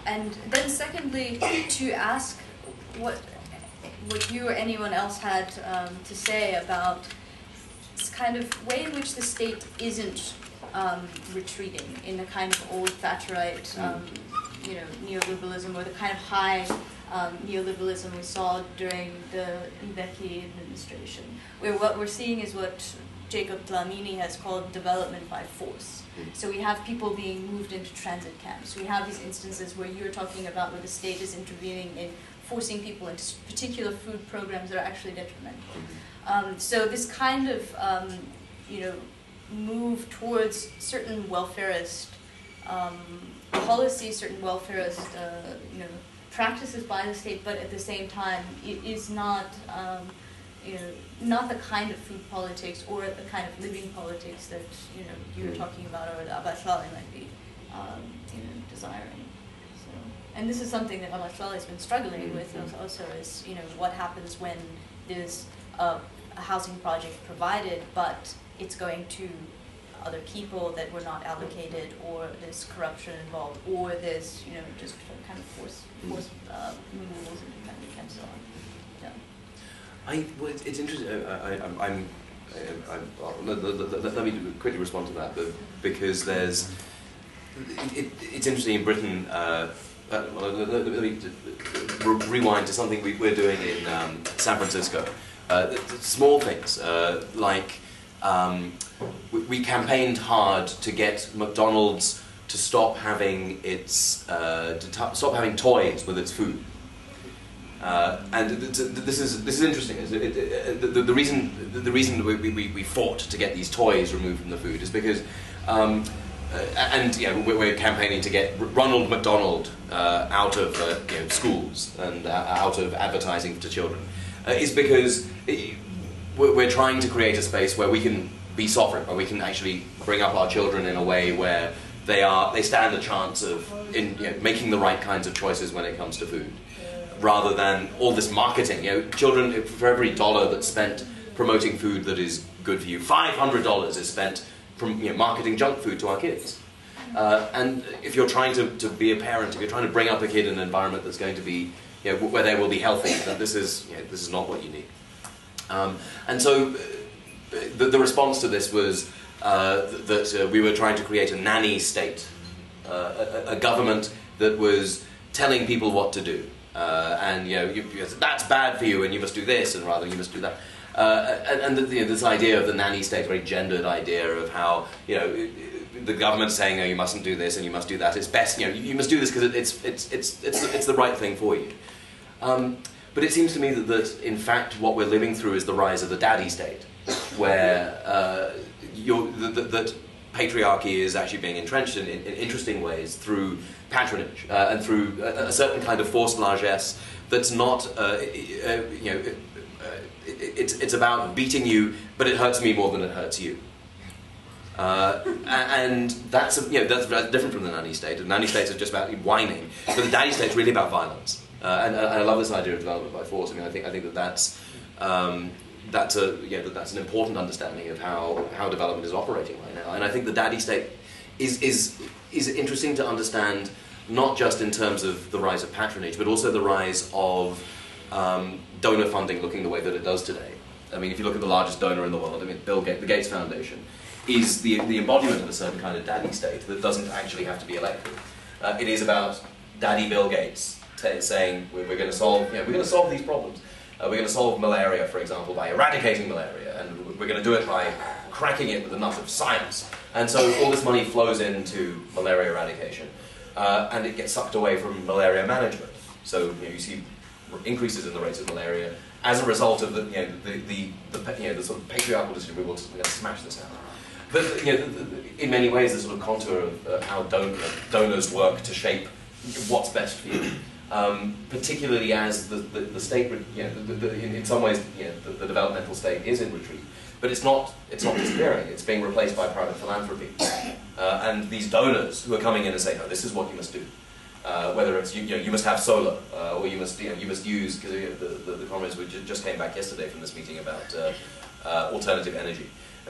And then secondly, to ask what you or anyone else had to say about this kind of way in which the state isn't retreating in the kind of old Thatcherite, neoliberalism, or the kind of high neoliberalism we saw during the Mbeki administration, where what we're seeing is what Jacob Dlamini has called development by force. So we have people being moved into transit camps. We have these instances where you're talking about where the state is intervening in forcing people into particular food programs that are actually detrimental. So this kind of, move towards certain welfarist policies, certain welfarist, practices by the state, but at the same time, it is not, not the kind of food politics or the kind of living politics that you were talking about, or that Abashwali might be, desiring. So, and this is something that Abashwali has been struggling with also, is what happens when there's a housing project provided, but it's going to other people that were not allocated, or there's corruption involved, or there's just kind of force removals and so on. Yeah. Well, it's interesting. Let me quickly respond to that, because there's. It's interesting in Britain. Let me rewind to something we're doing in San Francisco. Small things like. We campaigned hard to get McDonald's to stop having stop having toys with its food, and this is interesting. The reason we fought to get these toys removed from the food is because, we're campaigning to get Ronald McDonald out of schools and out of advertising to children, is because. We're trying to create a space where we can be sovereign, where we can actually bring up our children in a way where they stand a chance of making the right kinds of choices when it comes to food, rather than all this marketing. Children, for every dollar that's spent promoting food that is good for you, $500 is spent from marketing junk food to our kids. And if you're trying to be a parent, if you're trying to bring up a kid in an environment that's going to be where they will be healthy, then this is not what you need. And so the response to this was that we were trying to create a nanny state, a government that was telling people what to do. And that's bad for you, and you must do this, and rather you must do that. And this idea of the nanny state, a very gendered idea of how the government saying, "Oh, you mustn't do this and you must do that. It's best, you must do this because it's the right thing for you." But it seems to me that in fact what we're living through is the rise of the daddy state, where that patriarchy is actually being entrenched in interesting ways through patronage and through a certain kind of forced largesse that's not, it's about beating you, but it hurts me more than it hurts you. And that's different from the nanny state. The nanny state is just about whining, but the daddy state is really about violence. And I love this idea of development by force. I mean, I think that's an important understanding of how development is operating right now. And I think the daddy state is interesting to understand, not just in terms of the rise of patronage, but also the rise of donor funding looking the way that it does today. I mean, if you look at the largest donor in the world, I mean, the Gates Foundation is the embodiment of a certain kind of daddy state that doesn't actually have to be elected. It is about Daddy Bill Gates saying we're going to solve these problems. We're going to solve malaria, for example, by eradicating malaria, and we're going to do it by cracking it with a nut of science. And so all this money flows into malaria eradication, and it gets sucked away from malaria management. So you see increases in the rates of malaria as a result of the sort of patriarchal decision. We're going to smash this out. But in many ways, the sort of contour of how donors work to shape what's best for you. Particularly as the state, in some ways, the developmental state is in retreat, but it's not disappearing. It's being replaced by private philanthropy, and these donors who are coming in and saying, "No, this is what you must do." Whether it's you must have solar, or you must use, because the comrades just came back yesterday from this meeting about alternative energy.